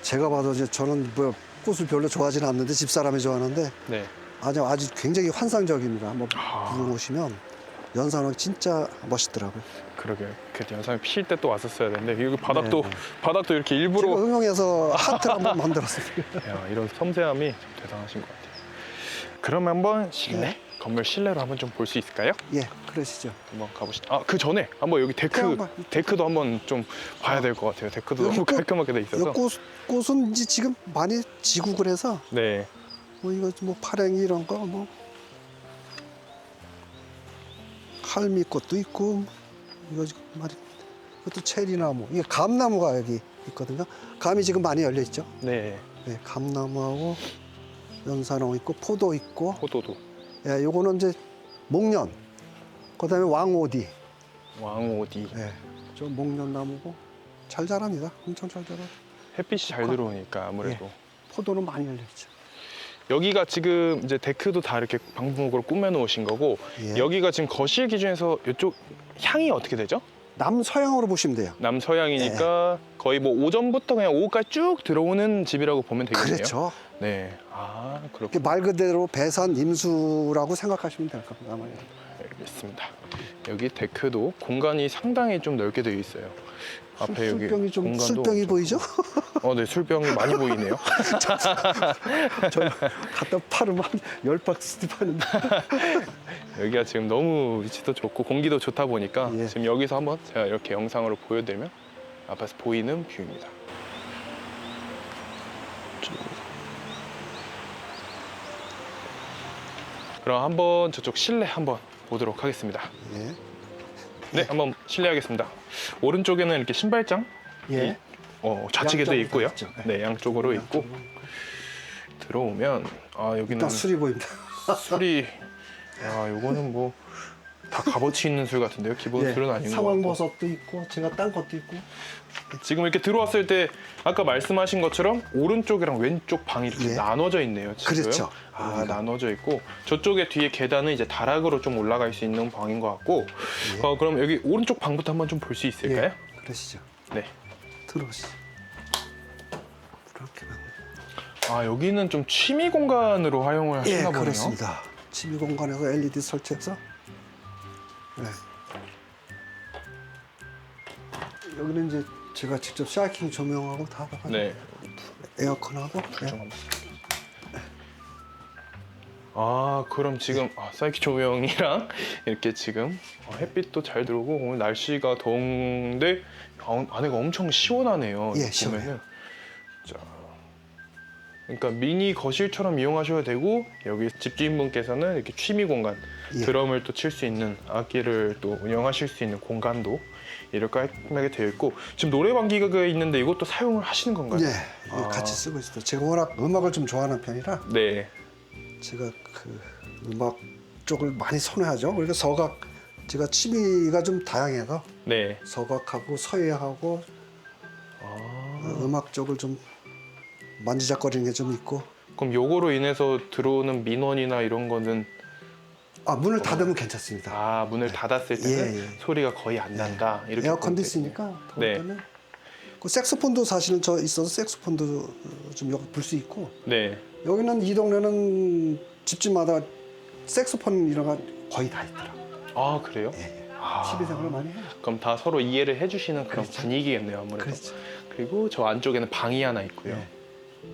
[SPEAKER 3] 제가 봐도 이제 저는 뭐 꽃을 별로 좋아하지는 않는데 집사람이 좋아하는데
[SPEAKER 2] 네.
[SPEAKER 3] 아주 굉장히 환상적입니다. 한번
[SPEAKER 2] 아.
[SPEAKER 3] 구경 오시면 연산홍 진짜 멋있더라고요.
[SPEAKER 2] 그러게요. 그 연산이 필 때 또 왔었어야 되는데 여기 바닥도
[SPEAKER 3] 네, 네.
[SPEAKER 2] 바닥도 이렇게
[SPEAKER 3] 제가
[SPEAKER 2] 일부러
[SPEAKER 3] 응용해서 하트를 한번 만들었어요.
[SPEAKER 2] 야, 이런 섬세함이 좀 대단하신 것 같아요. 그러면 한번 실내
[SPEAKER 3] 네.
[SPEAKER 2] 건물 실내로 한번 좀 볼 수 있을까요?
[SPEAKER 3] 예, 그러시죠.
[SPEAKER 2] 한번 가보시죠. 아, 그 전에 한번 여기
[SPEAKER 3] 한번
[SPEAKER 2] 데크도 한번 좀 봐야 될 것 같아요. 데크도
[SPEAKER 3] 여기
[SPEAKER 2] 너무
[SPEAKER 3] 꽃-
[SPEAKER 2] 깔끔하게 돼
[SPEAKER 3] 이
[SPEAKER 2] 있어서.
[SPEAKER 3] 꽃은 이제 지금 많이 지고 그래서
[SPEAKER 2] 네.
[SPEAKER 3] 뭐 이거 뭐 파랭이 이런 거 뭐 할미꽃도 있고 이거 지금 말이 이것도 체리나무 이게 감나무가 여기 있거든요. 감이 지금 많이 열려 있죠.
[SPEAKER 2] 네.
[SPEAKER 3] 네, 감나무하고 연산홍 있고 포도 있고
[SPEAKER 2] 포도도.
[SPEAKER 3] 예, 요거는 이제 목련 그다음에 왕오디
[SPEAKER 2] 왕오디.
[SPEAKER 3] 예, 저 목련나무고 잘 자랍니다. 엄청 잘 자라.
[SPEAKER 2] 햇빛이 잘 들어오니까 아무래도.
[SPEAKER 3] 포도는 많이 열려 있죠.
[SPEAKER 2] 여기가 지금 이제 데크도 다 이렇게 방목으로 꾸며 놓으신 거고
[SPEAKER 3] 예.
[SPEAKER 2] 여기가 지금 거실 기준에서 이쪽 향이 어떻게 되죠?
[SPEAKER 3] 남서향으로 보시면 돼요.
[SPEAKER 2] 남서향이니까 거의 뭐 오전부터 그냥 오후까지 쭉 들어오는 집이라고 보면 되겠네요.
[SPEAKER 3] 그렇죠.
[SPEAKER 2] 네. 아,
[SPEAKER 3] 이게
[SPEAKER 2] 그렇군요.
[SPEAKER 3] 말 그대로 배산 임수라고 생각하시면 될 겁니다. 아마.
[SPEAKER 2] 알겠습니다. 여기 데크도 공간이 상당히 좀 넓게 되어 있어요. 앞에 여기
[SPEAKER 3] 술병이 좀
[SPEAKER 2] 공간도
[SPEAKER 3] 술병이
[SPEAKER 2] 엄청
[SPEAKER 3] 보이죠?
[SPEAKER 2] 네, 술병이 많이 보이네요.
[SPEAKER 3] 저 갖다 팔으면 한 10박스 파는데.
[SPEAKER 2] 여기가 지금 너무 위치도 좋고 공기도 좋다 보니까
[SPEAKER 3] 예.
[SPEAKER 2] 지금 여기서 한번 제가 이렇게 영상으로 보여드리면 앞에서 보이는 뷰입니다. 그럼 한번 저쪽 실내 한번 보도록 하겠습니다.
[SPEAKER 3] 예.
[SPEAKER 2] 네, 한번 실례하겠습니다. 오른쪽에는 이렇게 신발장
[SPEAKER 3] 예.
[SPEAKER 2] 좌측에도
[SPEAKER 3] 양쪽으로
[SPEAKER 2] 있고요.
[SPEAKER 3] 있죠.
[SPEAKER 2] 네, 양쪽으로 있고 들어오면 아 여기는
[SPEAKER 3] 일단 술이 보입니다.
[SPEAKER 2] 술이 요거는 뭐 다 값어치 있는 술 같은데요. 기본 술은 아닌 것 같고.
[SPEAKER 3] 상황버섯도 있고 제가 딴 것도 있고.
[SPEAKER 2] 지금 이렇게 들어왔을 때 아까 말씀하신 것처럼 오른쪽이랑 왼쪽 방이 이렇게
[SPEAKER 3] 예.
[SPEAKER 2] 나눠져 있네요. 지금.
[SPEAKER 3] 그렇죠.
[SPEAKER 2] 아,
[SPEAKER 3] 여기가.
[SPEAKER 2] 나눠져 있고 저쪽에 뒤에 계단은 이제 다락으로 좀 올라갈 수 있는 방인 것 같고.
[SPEAKER 3] 예.
[SPEAKER 2] 그럼 여기 오른쪽 방부터 한번 좀 볼 수 있을까요?
[SPEAKER 3] 예. 그러시죠.
[SPEAKER 2] 네.
[SPEAKER 3] 들어오시죠. 이렇게 맞네.
[SPEAKER 2] 아 여기는 좀 취미 공간으로 활용을
[SPEAKER 3] 예,
[SPEAKER 2] 하시나 보네요.
[SPEAKER 3] 그렇습니다. 취미 공간에서 LED 설치해서. 네. 여기는 이제 제가 직접 샤이킹 조명하고 다
[SPEAKER 2] 네.
[SPEAKER 3] 에어컨하고.
[SPEAKER 2] 좀
[SPEAKER 3] 예.
[SPEAKER 2] 한번. 아, 그럼 지금 사이키 조명이랑 이렇게 지금 햇빛도 잘 들어오고 오늘 날씨가 더운데 안에가 엄청 시원하네요.
[SPEAKER 3] 예,
[SPEAKER 2] 이렇게
[SPEAKER 3] 시원해요.
[SPEAKER 2] 보면은. 자, 그러니까 미니 거실처럼 이용하셔도 되고 여기 집주인분께서는 이렇게 취미 공간,
[SPEAKER 3] 예.
[SPEAKER 2] 드럼을 또 칠 수 있는 악기를 또 운영하실 수 있는 공간도 이렇게 깔끔하게 되어 있고 지금 노래방 기계가 있는데 이것도 사용을 하시는 건가요?
[SPEAKER 3] 예,
[SPEAKER 2] 아.
[SPEAKER 3] 같이 쓰고 있어요. 제가 워낙 음악을 좀 좋아하는 편이라
[SPEAKER 2] 네.
[SPEAKER 3] 제가 그 음악 쪽을 많이 선호하죠. 그러니까 서각 제가 취미가 좀 다양해서
[SPEAKER 2] 네.
[SPEAKER 3] 서각하고 서예하고
[SPEAKER 2] 아.
[SPEAKER 3] 음악 쪽을 좀 만지작거리는 게 좀 있고.
[SPEAKER 2] 그럼 요거로 인해서 들어오는 민원이나 이런 거는
[SPEAKER 3] 문을 닫으면 괜찮습니다.
[SPEAKER 2] 문을 닫았을 때는
[SPEAKER 3] 예, 예.
[SPEAKER 2] 소리가 거의 안 난다. 이렇게
[SPEAKER 3] 에어컨도
[SPEAKER 2] 보면
[SPEAKER 3] 있으니까 더울
[SPEAKER 2] 네.
[SPEAKER 3] 때는. 그 색소폰도 사실은 저 있어서 색소폰도 좀 여기 불 수 있고.
[SPEAKER 2] 네.
[SPEAKER 3] 여기는 이 동네는 집집마다 색소폰 이런 거 거의 다 있더라.
[SPEAKER 2] 아, 그래요?
[SPEAKER 3] 예.
[SPEAKER 2] 아.
[SPEAKER 3] 취미 생활을 많이 해요.
[SPEAKER 2] 그럼 다 서로 이해를 해주시는 그런
[SPEAKER 3] 그렇죠.
[SPEAKER 2] 분위기겠네요, 아무래도.
[SPEAKER 3] 그렇죠.
[SPEAKER 2] 그리고 저 안쪽에는 방이 하나 있고요.
[SPEAKER 3] 네.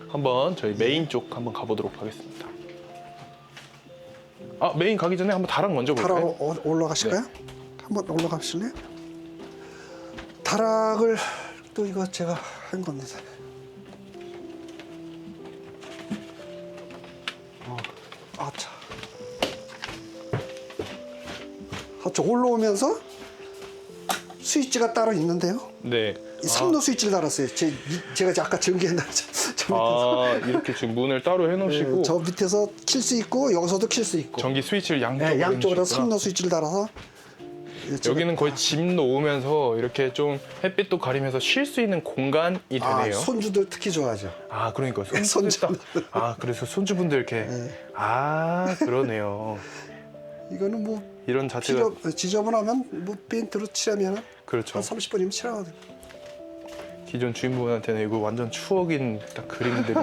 [SPEAKER 2] 한번 저희 메인 쪽 한번 가보도록 하겠습니다. 메인 가기 전에 한번 다락 먼저 볼까요?
[SPEAKER 3] 다락 올라가실까요? 한번 올라가실래요? 다락을 또 이거 제가 한 겁니다. 아차. 저 올라오면서 스위치가 따로 있는데요.
[SPEAKER 2] 네.
[SPEAKER 3] 이 3로 스위치를 달았어요. 제가 아까 전기했나
[SPEAKER 2] 이렇게 지금 문을 따로 해놓으시고
[SPEAKER 3] 저 밑에서 킬 수 있고 여기서도 킬 수 있고.
[SPEAKER 2] 전기 스위치를 양쪽으로
[SPEAKER 3] 네, 양쪽으로
[SPEAKER 2] 해놓으셨구나.
[SPEAKER 3] 3로 스위치를 달아서.
[SPEAKER 2] 여기는 거의 집 놓으면서 이렇게 좀 햇빛도 가리면서 쉴 수 있는 공간이 되네요.
[SPEAKER 3] 손주들 특히 좋아하죠.
[SPEAKER 2] 그러니까
[SPEAKER 3] 손주.
[SPEAKER 2] 손주. 그래서 손주분들 이렇게.
[SPEAKER 3] 네.
[SPEAKER 2] 그러네요.
[SPEAKER 3] 이거는 뭐
[SPEAKER 2] 이런 자체가
[SPEAKER 3] 지저분하면 뭐 페인트로 칠하면
[SPEAKER 2] 그렇죠.
[SPEAKER 3] 한 30분이면 칠하거든요.
[SPEAKER 2] 기존 주인분한테는 이거 완전 추억인 딱 그림들이.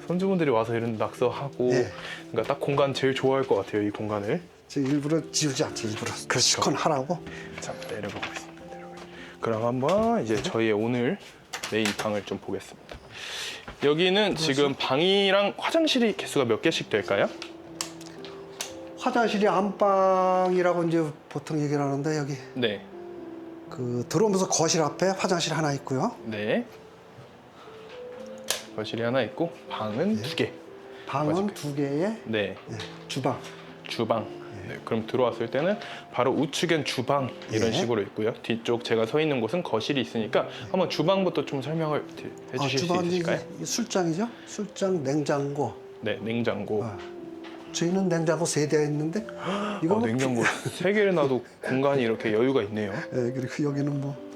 [SPEAKER 2] 손주분들이 와서 이런 낙서하고
[SPEAKER 3] 네.
[SPEAKER 2] 그러니까 딱 공간 제일 좋아할 것 같아요. 이 공간을.
[SPEAKER 3] 저 일부러 지우지 않죠. 일부러 시컨하라고.
[SPEAKER 2] 자, 내려가 보겠습니다. 그럼 한번 이제 저희의 오늘 메인 방을 좀 보겠습니다. 여기는 지금 방이랑 화장실이 개수가 몇 개씩 될까요?
[SPEAKER 3] 화장실이 안방이라고 이제 보통 얘기를 하는데 여기
[SPEAKER 2] 네.
[SPEAKER 3] 그 들어오면서 거실 앞에 화장실 하나 있고요.
[SPEAKER 2] 네. 거실이 하나 있고 방은 두 개.
[SPEAKER 3] 방은
[SPEAKER 2] 맞아요.
[SPEAKER 3] 2개에
[SPEAKER 2] 네.
[SPEAKER 3] 주방.
[SPEAKER 2] 주방. 네. 그럼 들어왔을 때는 바로 우측엔 주방 이런
[SPEAKER 3] 예.
[SPEAKER 2] 식으로 있고요. 뒤쪽 제가 서 있는 곳은 거실이 있으니까 한번 주방부터 좀 설명을 해주실 수
[SPEAKER 3] 주방이
[SPEAKER 2] 있으실까요?
[SPEAKER 3] 이게 술장이죠. 술장, 냉장고.
[SPEAKER 2] 네, 냉장고.
[SPEAKER 3] 저희는 냉장고 3대가 있는데 이거 뭐
[SPEAKER 2] 냉장고 3개를 놔도 공간이 이렇게 여유가 있네요.
[SPEAKER 3] 네, 그리고 여기는 뭐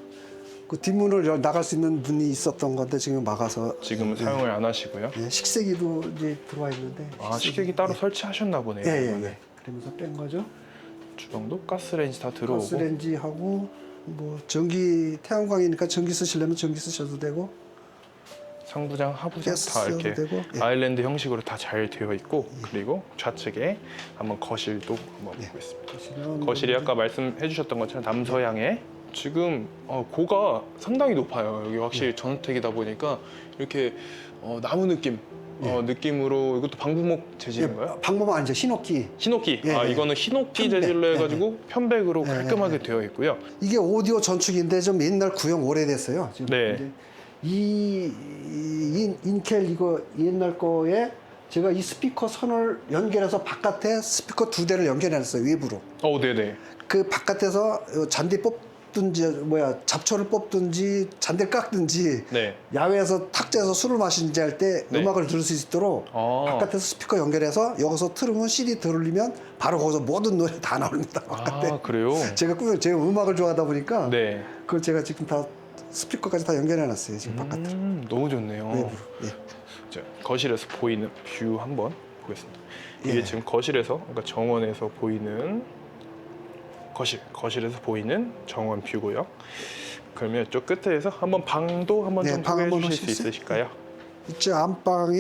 [SPEAKER 3] 그 뒷문을 나갈 수 있는 문이 있었던 건데 지금 막아서
[SPEAKER 2] 지금은 사용을 안 하시고요.
[SPEAKER 3] 식세기도 이제 들어와 있는데
[SPEAKER 2] 식세기 따로 설치하셨나 보네요.
[SPEAKER 3] 예. 그러면서 뺀 거죠.
[SPEAKER 2] 주방도 가스레인지 다 들어오고.
[SPEAKER 3] 가스레인지하고 뭐 전기 태양광이니까 전기 쓰시려면 전기 쓰셔도 되고
[SPEAKER 2] 상부장, 하부장
[SPEAKER 3] 가스
[SPEAKER 2] 다 이렇게
[SPEAKER 3] 써도 되고, 예.
[SPEAKER 2] 아일랜드 형식으로 다 잘 되어 있고 그리고 좌측에 한번 거실도 한번
[SPEAKER 3] 예.
[SPEAKER 2] 보겠습니다.
[SPEAKER 3] 거실은
[SPEAKER 2] 거실이 아까 말씀해 주셨던 것처럼 남서향에 지금 고가 상당히 높아요. 여기 확실히 전원택이다 보니까 이렇게 나무 느낌 느낌으로 이것도 방부목 재질인가요?
[SPEAKER 3] 방법은 아니죠. 흰옥기.
[SPEAKER 2] 흰옥기.
[SPEAKER 3] 예,
[SPEAKER 2] 이거는 흰옥기
[SPEAKER 3] 편백.
[SPEAKER 2] 재질로 해가지고 편백으로
[SPEAKER 3] 예,
[SPEAKER 2] 깔끔하게 되어 있고요.
[SPEAKER 3] 이게 오디오 전축인데 좀 옛날 구형 오래됐어요. 지금
[SPEAKER 2] 네.
[SPEAKER 3] 이제 이 인켈 이거 옛날 거에 제가 이 스피커 선을 연결해서 바깥에 스피커 2대를 연결해놨어요. 외부로.
[SPEAKER 2] 네네.
[SPEAKER 3] 그 바깥에서 잔디 뽑든지 잡초를 뽑든지 잔디를 깎든지
[SPEAKER 2] 네.
[SPEAKER 3] 야외에서 탁자에서 술을 마시는지 할 때
[SPEAKER 2] 네.
[SPEAKER 3] 음악을 들을 수 있도록 바깥에서 스피커 연결해서 여기서 틀으면 CD 들으면 바로 거기서 모든 노래 다 나옵니다. 바깥에.
[SPEAKER 2] 그래요?
[SPEAKER 3] 제가 음악을 좋아하다 보니까
[SPEAKER 2] 네.
[SPEAKER 3] 그걸 제가 지금 다 스피커까지 다 연결해놨어요. 지금 바깥에.
[SPEAKER 2] 너무 좋네요.
[SPEAKER 3] 외부로. 예.
[SPEAKER 2] 자, 거실에서 보이는 뷰 한번 보겠습니다. 이게
[SPEAKER 3] 예.
[SPEAKER 2] 지금 거실에서, 그러니까 정원에서 보이는 거실에서 보이는 정원 뷰고요. 그러면 이쪽 끝에서 한번 방도 한번
[SPEAKER 3] 네,
[SPEAKER 2] 좀
[SPEAKER 3] 방
[SPEAKER 2] 소개해
[SPEAKER 3] 한번
[SPEAKER 2] 주실 수
[SPEAKER 3] 보시겠어요?
[SPEAKER 2] 있으실까요?
[SPEAKER 3] 이쪽 안방에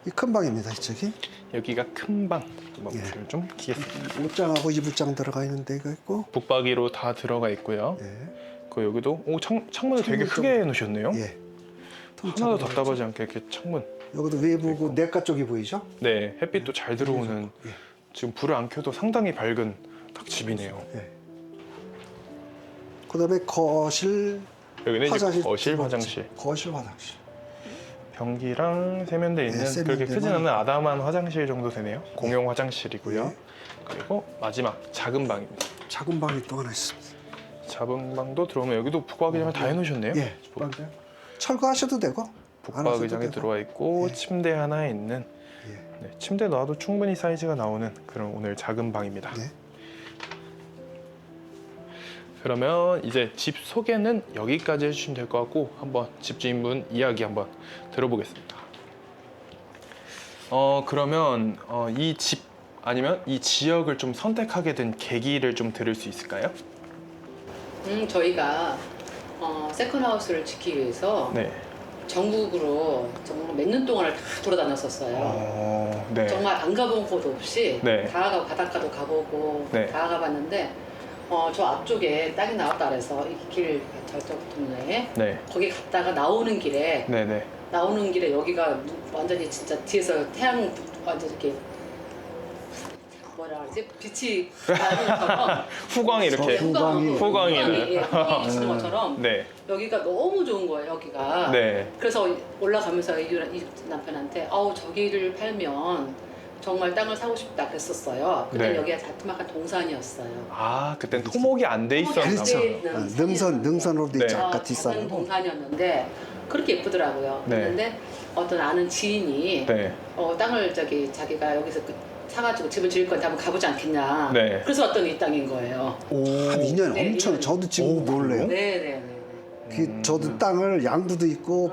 [SPEAKER 3] 이 큰 방입니다. 이쪽이
[SPEAKER 2] 여기가 큰 방. 한번
[SPEAKER 3] 예.
[SPEAKER 2] 불을 좀 켜겠습니다.
[SPEAKER 3] 옷장하고 이불장 들어가 있는 데가 있고.
[SPEAKER 2] 북박이로 다 들어가 있고요.
[SPEAKER 3] 예.
[SPEAKER 2] 그 여기도 창문을 되게
[SPEAKER 3] 창문
[SPEAKER 2] 크게 해놓으셨네요.
[SPEAKER 3] 예.
[SPEAKER 2] 하나도 답답하지 않게 이렇게 창문
[SPEAKER 3] 여기도 외부고 내과 쪽이 보이죠?
[SPEAKER 2] 네, 햇빛도 잘 들어오는
[SPEAKER 3] 예.
[SPEAKER 2] 지금 불을 안 켜도 상당히 밝은 딱 집이네요.
[SPEAKER 3] 예. 그다음에 거실,
[SPEAKER 2] 여기는
[SPEAKER 3] 화장실,
[SPEAKER 2] 이제 거실,
[SPEAKER 3] 두 번째.
[SPEAKER 2] 화장실.
[SPEAKER 3] 거실, 화장실.
[SPEAKER 2] 변기랑 세면대 있는
[SPEAKER 3] 네, 세면대만
[SPEAKER 2] 그렇게 크진 않은
[SPEAKER 3] 있고.
[SPEAKER 2] 아담한 화장실 정도 되네요. 공용 화장실이고요.
[SPEAKER 3] 네.
[SPEAKER 2] 그리고 마지막 작은 방입니다.
[SPEAKER 3] 작은 방이 또 하나 있습니다.
[SPEAKER 2] 작은 방도 들어오면 여기도 북박이장을 다 해놓으셨네요.
[SPEAKER 3] 예, 북박이장. 철거하셔도 되고. 안 하셔도
[SPEAKER 2] 북박이장이
[SPEAKER 3] 되고.
[SPEAKER 2] 들어와 있고
[SPEAKER 3] 예.
[SPEAKER 2] 침대 하나 있는
[SPEAKER 3] 예.
[SPEAKER 2] 네, 침대 놔도 충분히 사이즈가 나오는 그런 오늘 작은 방입니다.
[SPEAKER 3] 네.
[SPEAKER 2] 그러면 이제 집 소개는 여기까지 해주시면 될 것 같고 한번 집주인분 이야기 한번 들어보겠습니다. 그러면 이 집 아니면 이 지역을 좀 선택하게 된 계기를 좀 들을 수 있을까요?
[SPEAKER 4] 저희가 세컨하우스를 짓기 위해서
[SPEAKER 2] 네.
[SPEAKER 4] 전국으로 정말 몇 년 동안을 다 돌아다녔었어요.
[SPEAKER 2] 네.
[SPEAKER 4] 정말 안 가본 곳 없이
[SPEAKER 2] 네.
[SPEAKER 4] 다 가고 바닷가도 가보고
[SPEAKER 2] 네.
[SPEAKER 4] 다 가봤는데 저 앞쪽에 땅이 나왔다 그래서 이 길 저쪽 동네에
[SPEAKER 2] 네.
[SPEAKER 4] 거기 갔다가 나오는 길에
[SPEAKER 2] 네네.
[SPEAKER 4] 여기가 완전히 진짜 뒤에서 태양 완전 이렇게 뭐라 그러지? 빛이 나는 것처럼
[SPEAKER 2] 후광이 이렇게.
[SPEAKER 3] 후광이.
[SPEAKER 2] 후광이네.
[SPEAKER 4] 후광이 비치는 것처럼
[SPEAKER 2] 네.
[SPEAKER 4] 여기가 너무 좋은 거예요, 여기가.
[SPEAKER 2] 네.
[SPEAKER 4] 그래서 올라가면서 이 남편한테 저기를 팔면 정말 땅을 사고 싶다 그랬었어요. 그때
[SPEAKER 2] 네.
[SPEAKER 4] 여기가 자투막한 동산이었어요.
[SPEAKER 2] 아, 그땐 토목이 안 돼 있었나
[SPEAKER 3] 그렇죠.
[SPEAKER 2] 봐요.
[SPEAKER 3] 능선으로 돼 있죠.
[SPEAKER 2] 네.
[SPEAKER 3] 아까
[SPEAKER 4] 작은
[SPEAKER 3] 뒷산으로.
[SPEAKER 4] 동산이었는데 그렇게 예쁘더라고요.
[SPEAKER 2] 네.
[SPEAKER 4] 그런데 어떤 아는 지인이
[SPEAKER 2] 네.
[SPEAKER 4] 땅을 자기가 여기서 사가지고 집을 지을 건데 한번 가보지 않겠냐.
[SPEAKER 2] 네.
[SPEAKER 4] 그래서 왔더니 이 땅인 거예요.
[SPEAKER 3] 한 2년
[SPEAKER 4] 네,
[SPEAKER 3] 엄청
[SPEAKER 4] 2년.
[SPEAKER 3] 저도 지금
[SPEAKER 2] 오,
[SPEAKER 3] 놀래요.
[SPEAKER 4] 네네네.
[SPEAKER 3] 저도 땅을 양구도 있고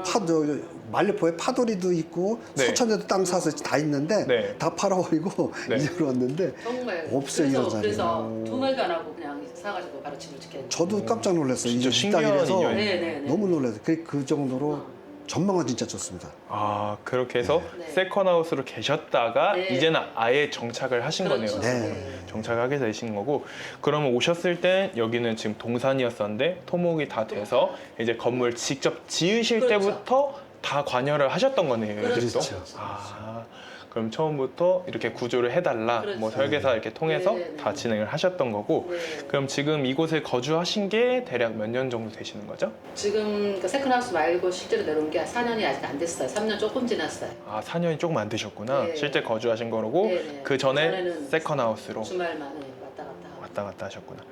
[SPEAKER 3] 말려포에 파도리도 있고
[SPEAKER 2] 네.
[SPEAKER 3] 서천에도 땅 사서 다 있는데
[SPEAKER 2] 네.
[SPEAKER 3] 다 팔아버리고
[SPEAKER 2] 네.
[SPEAKER 3] 이리로 왔는데
[SPEAKER 4] 정말
[SPEAKER 3] 없어요, 이런 자리가.
[SPEAKER 4] 그래서 두 말도 안 하고 그냥 사가지고 바로 집을 짓게
[SPEAKER 3] 저도 깜짝 놀랐어요.
[SPEAKER 2] 진짜
[SPEAKER 3] 이
[SPEAKER 2] 신기한
[SPEAKER 3] 땅이라서
[SPEAKER 2] 인연이에요.
[SPEAKER 4] 네네네.
[SPEAKER 3] 너무 놀랐어요. 그 정도로 전망은 진짜 좋습니다.
[SPEAKER 2] 아, 그렇게 해서
[SPEAKER 4] 네.
[SPEAKER 2] 세컨하우스로 계셨다가
[SPEAKER 4] 네.
[SPEAKER 2] 이제는 아예 정착을 하신
[SPEAKER 4] 그렇죠.
[SPEAKER 2] 거네요.
[SPEAKER 3] 네.
[SPEAKER 2] 정착하게 되신 거고, 그러면 오셨을 땐 여기는 지금 동산이었었는데 토목이 다 돼서 이제 건물 직접 지으실
[SPEAKER 4] 그렇죠.
[SPEAKER 2] 때부터 다 관여를 하셨던 거네요.
[SPEAKER 4] 그렇죠.
[SPEAKER 2] 여기도.
[SPEAKER 3] 그렇죠.
[SPEAKER 2] 아, 그럼 처음부터 이렇게 구조를 해달라,
[SPEAKER 4] 그렇죠.
[SPEAKER 2] 뭐 설계사 이렇게 통해서
[SPEAKER 4] 네, 네,
[SPEAKER 2] 다
[SPEAKER 4] 네.
[SPEAKER 2] 진행을 하셨던 거고,
[SPEAKER 4] 네.
[SPEAKER 2] 그럼 지금 이곳에 거주하신 게 대략 몇 년 정도 되시는 거죠?
[SPEAKER 4] 지금 그 세컨하우스 말고 실제로 내려온 게 4년이 아직 안 됐어요. 3년 조금 지났어요.
[SPEAKER 2] 아, 4년이 조금 안 되셨구나.
[SPEAKER 4] 네.
[SPEAKER 2] 실제 거주하신 거고,
[SPEAKER 4] 네, 네.
[SPEAKER 2] 그 전에
[SPEAKER 4] 그전에는
[SPEAKER 2] 세컨하우스로
[SPEAKER 4] 주말만에 왔다 갔다 하고.
[SPEAKER 2] 왔다 갔다 하셨구나.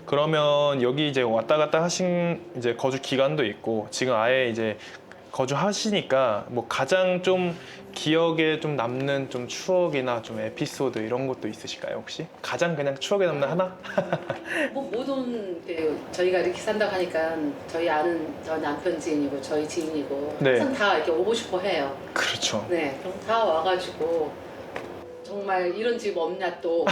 [SPEAKER 2] 그러면 여기 이제 왔다 갔다 하신 이제 거주 기간도 있고 지금 아예 이제 거주하시니까 뭐 가장 좀 기억에 좀 남는 좀 추억이나 좀 에피소드 이런 것도 있으실까요 혹시? 가장 그냥 추억에 남는 하나?
[SPEAKER 4] 뭐 모든 저희가 이렇게 산다고 하니까 저희 아는 저 남편 지인이고 저희 지인이고
[SPEAKER 2] 네.
[SPEAKER 4] 항상 다 이렇게 오고 싶어 해요.
[SPEAKER 2] 그렇죠.
[SPEAKER 4] 네, 그럼 다 와가지고 정말 이런 집 없냐 또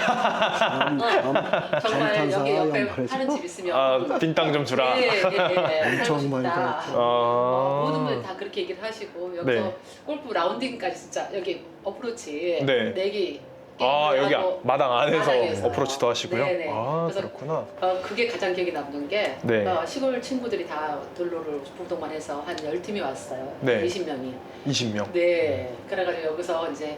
[SPEAKER 4] 정말 여기 옆에 하는 집 있으면
[SPEAKER 2] 아, 빈땅 좀 주라.
[SPEAKER 4] 예, 살고
[SPEAKER 3] 엄청 많이
[SPEAKER 4] 싶다.
[SPEAKER 3] 그랬죠.
[SPEAKER 4] 모든 분들 다 그렇게 얘기를 하시고 여기서
[SPEAKER 2] 네.
[SPEAKER 4] 골프 라운딩까지 진짜 여기 어프로치
[SPEAKER 2] 네.
[SPEAKER 4] 내기
[SPEAKER 2] 아, 여기
[SPEAKER 4] 하고
[SPEAKER 2] 마당 안에서
[SPEAKER 4] 마당에서요.
[SPEAKER 2] 어프로치도 하시고요.
[SPEAKER 4] 네네.
[SPEAKER 2] 아,
[SPEAKER 4] 그래서
[SPEAKER 2] 그렇구나.
[SPEAKER 4] 그게 가장 기억에 남는 게
[SPEAKER 2] 네.
[SPEAKER 4] 시골 친구들이 다 돌로를 부동만 해서 한 10팀이 왔어요.
[SPEAKER 2] 네.
[SPEAKER 4] 20명이.
[SPEAKER 2] 20명.
[SPEAKER 4] 네. 그래가지고 여기서 이제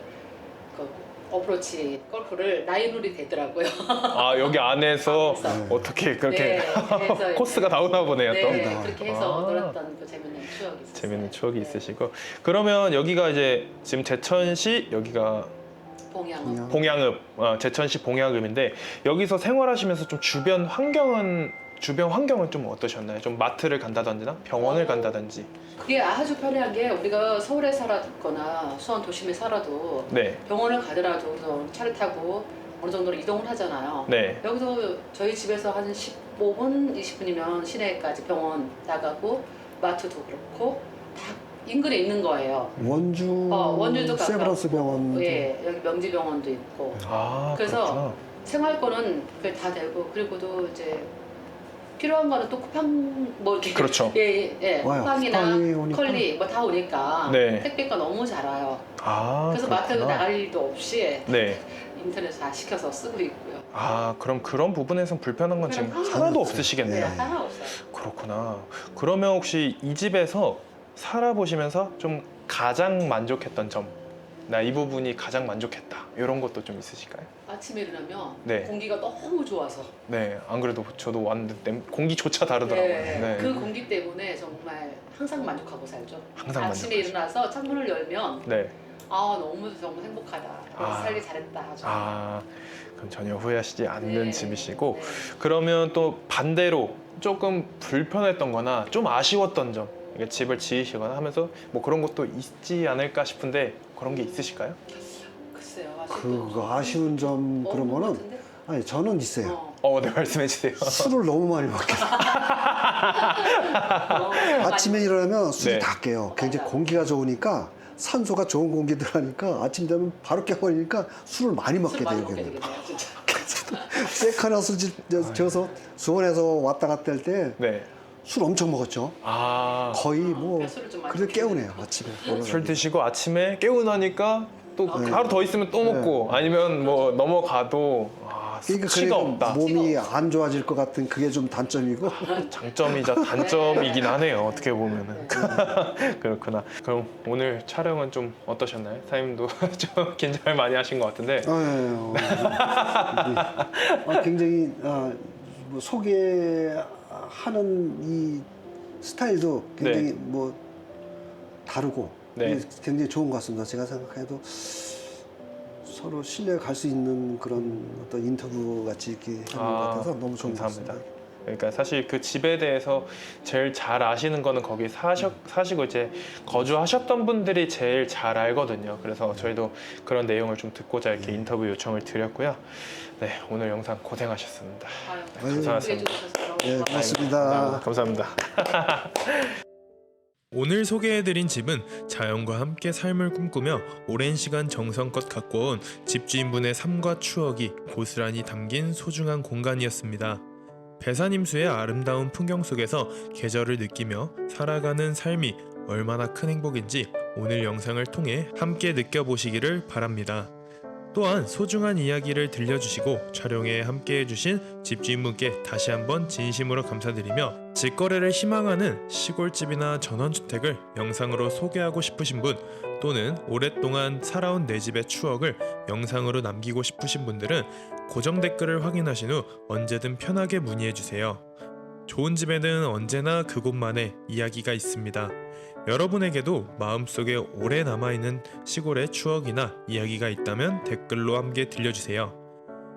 [SPEAKER 4] 그 어프로치 골프를 나이룰이 되더라고요.
[SPEAKER 2] 아, 여기 안에서
[SPEAKER 4] 그래서
[SPEAKER 2] 어떻게 그렇게
[SPEAKER 4] 네, 그래서
[SPEAKER 2] 코스가 나오나 보네요 또.
[SPEAKER 4] 네, 그렇게 해서
[SPEAKER 2] 아.
[SPEAKER 4] 놀았던 그 재밌는 추억이 있어요.
[SPEAKER 2] 재밌는 추억이
[SPEAKER 4] 네.
[SPEAKER 2] 있으시고 그러면 여기가 이제 지금 제천시 여기가
[SPEAKER 4] 봉양은
[SPEAKER 2] 봉양읍 제천시 봉양읍인데 여기서 생활하시면서 좀 주변 환경은 좀 어떠셨나요? 좀 마트를 간다든지나 병원을 간다든지.
[SPEAKER 4] 그게 아주 편리한 게 우리가 서울에 살았거나 수원 도심에 살아도
[SPEAKER 2] 네,
[SPEAKER 4] 병원을 가더라도 그래서 차를 타고 어느 정도로 이동을 하잖아요.
[SPEAKER 2] 네,
[SPEAKER 4] 여기도 저희 집에서 한 15분, 20분이면 시내까지 병원 나가고 마트도 그렇고 다 인근에 있는 거예요. 원주도 가까워.
[SPEAKER 3] 세브란스 병원도
[SPEAKER 4] 예, 여기 명지병원도 있고
[SPEAKER 2] 아,
[SPEAKER 4] 그래서
[SPEAKER 2] 그렇구나.
[SPEAKER 4] 생활권은 그게 다 되고 그리고도 이제 필요한 거는 또 쿠팡 뭐 이렇게
[SPEAKER 2] 그렇죠.
[SPEAKER 4] 예,
[SPEAKER 3] 와요.
[SPEAKER 4] 쿠팡이나
[SPEAKER 3] 쿠팡이 오니까.
[SPEAKER 4] 컬리 뭐 다 오니까
[SPEAKER 2] 네.
[SPEAKER 4] 택배가 너무 잘 와요.
[SPEAKER 2] 아,
[SPEAKER 4] 그래서
[SPEAKER 2] 그렇구나.
[SPEAKER 4] 마트 나갈 일도 없이
[SPEAKER 2] 네.
[SPEAKER 4] 인터넷 다 시켜서 쓰고 있고요.
[SPEAKER 2] 아, 그럼 그런 부분에서는 불편한 건 지금
[SPEAKER 4] 불편한
[SPEAKER 2] 하나도
[SPEAKER 3] 없어요.
[SPEAKER 2] 없으시겠네요.
[SPEAKER 3] 네.
[SPEAKER 4] 하나 없어요.
[SPEAKER 2] 그렇구나. 그러면 혹시 이 집에서 살아보시면서 좀 가장 만족했던 점, 나 이 부분이 가장 만족했다, 이런 것도 좀 있으실까요?
[SPEAKER 4] 아침에 일어나면
[SPEAKER 2] 네.
[SPEAKER 4] 공기가 너무 좋아서
[SPEAKER 2] 네, 안 그래도 저도 왔는데 공기조차 다르더라고요.
[SPEAKER 4] 네,
[SPEAKER 2] 네.
[SPEAKER 4] 그 공기 때문에 정말 항상 만족하고 살죠.
[SPEAKER 2] 항상
[SPEAKER 4] 아침에
[SPEAKER 2] 만족하시죠.
[SPEAKER 4] 일어나서 창문을 열면
[SPEAKER 2] 네.
[SPEAKER 4] 너무 정말 행복하다. 그래서
[SPEAKER 2] 아.
[SPEAKER 4] 살기 잘했다. 하죠.
[SPEAKER 2] 그럼 전혀 후회하시지 않는
[SPEAKER 4] 네.
[SPEAKER 2] 집이시고,
[SPEAKER 4] 네.
[SPEAKER 2] 그러면 또 반대로 조금 불편했던 거나 좀 아쉬웠던 점, 이게 집을 지으시거나 하면서 뭐 그런 것도 있지 않을까 싶은데 그런 게 있으실까요?
[SPEAKER 4] 글쎄요. 아직도
[SPEAKER 3] 그거 아쉬운 점
[SPEAKER 4] 없는 것
[SPEAKER 3] 그러면은
[SPEAKER 4] 같은데?
[SPEAKER 3] 아니 저는 있어요.
[SPEAKER 2] 네, 말씀해 주세요.
[SPEAKER 3] 술을 너무 많이 먹게 돼요. 아침에 일어나면 술이
[SPEAKER 2] 네.
[SPEAKER 3] 다 깨요. 굉장히
[SPEAKER 4] 맞아.
[SPEAKER 3] 공기가 좋으니까 산소가 좋은 공기 들어가니까 아침 되면 바로 깨버리니까 술을 많이 먹게
[SPEAKER 4] 술 많이
[SPEAKER 3] 돼요.
[SPEAKER 4] 먹게
[SPEAKER 3] 걔는.
[SPEAKER 4] 되겠네요, 진짜.
[SPEAKER 3] 세카나 술집 저서 수원에서 왔다 갔다 할 때 술
[SPEAKER 2] 네.
[SPEAKER 3] 엄청 먹었죠. 거의 뭐
[SPEAKER 4] 술을 좀 많이
[SPEAKER 3] 그래
[SPEAKER 4] 먹게
[SPEAKER 3] 깨우네요 아침에.
[SPEAKER 2] 술 드시고 아침에 깨우나니까 또
[SPEAKER 4] 네.
[SPEAKER 2] 하루 더 있으면 또 먹고, 아니면 뭐 넘어가도
[SPEAKER 3] 그러니까
[SPEAKER 2] 수치가 없다.
[SPEAKER 3] 몸이 안 좋아질 것 같은 그게 좀 단점이고.
[SPEAKER 2] 장점이자 단점이긴 하네요, 어떻게 보면은.
[SPEAKER 4] 네.
[SPEAKER 2] 그렇구나. 그럼 오늘 촬영은 좀 어떠셨나요? 사장님도 좀 긴장을 많이 하신 것 같은데.
[SPEAKER 3] 굉장히 뭐 소개하는 이 스타일도 굉장히
[SPEAKER 2] 네.
[SPEAKER 3] 뭐 다르고
[SPEAKER 2] 네.
[SPEAKER 3] 굉장히 좋은 것 같습니다. 제가 생각해도 서로 신뢰가 갈 수 있는 그런 어떤 인터뷰 같이 이렇게 하는 것 같아서 너무 좋은 것
[SPEAKER 2] 감사합니다.
[SPEAKER 3] 같습니다.
[SPEAKER 2] 그러니까 사실 그 집에 대해서 제일 잘 아시는 거는 거기 사시고 이제 거주하셨던 분들이 제일 잘 알거든요. 그래서 저희도 그런 내용을 좀 듣고자 이렇게 인터뷰 요청을 드렸고요. 네, 오늘 영상 고생하셨습니다.
[SPEAKER 4] 아유,
[SPEAKER 2] 감사합니다.
[SPEAKER 3] 네, 고맙습니다.
[SPEAKER 2] 감사합니다.
[SPEAKER 1] 오늘 소개해드린 집은 자연과 함께 삶을 꿈꾸며 오랜 시간 정성껏 가꿔온 집주인분의 삶과 추억이 고스란히 담긴 소중한 공간이었습니다. 배산임수의 아름다운 풍경 속에서 계절을 느끼며 살아가는 삶이 얼마나 큰 행복인지 오늘 영상을 통해 함께 느껴보시기를 바랍니다. 또한 소중한 이야기를 들려주시고 촬영에 함께해주신 집주인분께 다시 한번 진심으로 감사드리며 직거래를 희망하는 시골집이나 전원주택을 영상으로 소개하고 싶으신 분 또는 오랫동안 살아온 내 집의 추억을 영상으로 남기고 싶으신 분들은 고정 댓글을 확인하신 후 언제든 편하게 문의해주세요. 좋은 집에는 언제나 그곳만의 이야기가 있습니다. 여러분에게도 마음속에 오래 남아있는 시골의 추억이나 이야기가 있다면 댓글로 함께 들려주세요.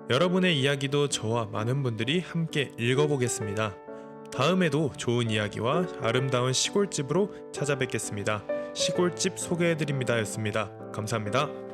[SPEAKER 1] 여러분의 이야기도 저와 많은 분들이 함께 읽어보겠습니다. 다음에도 좋은 이야기와 아름다운 시골집으로 찾아뵙겠습니다. 시골집 소개해드립니다 였습니다. 감사합니다.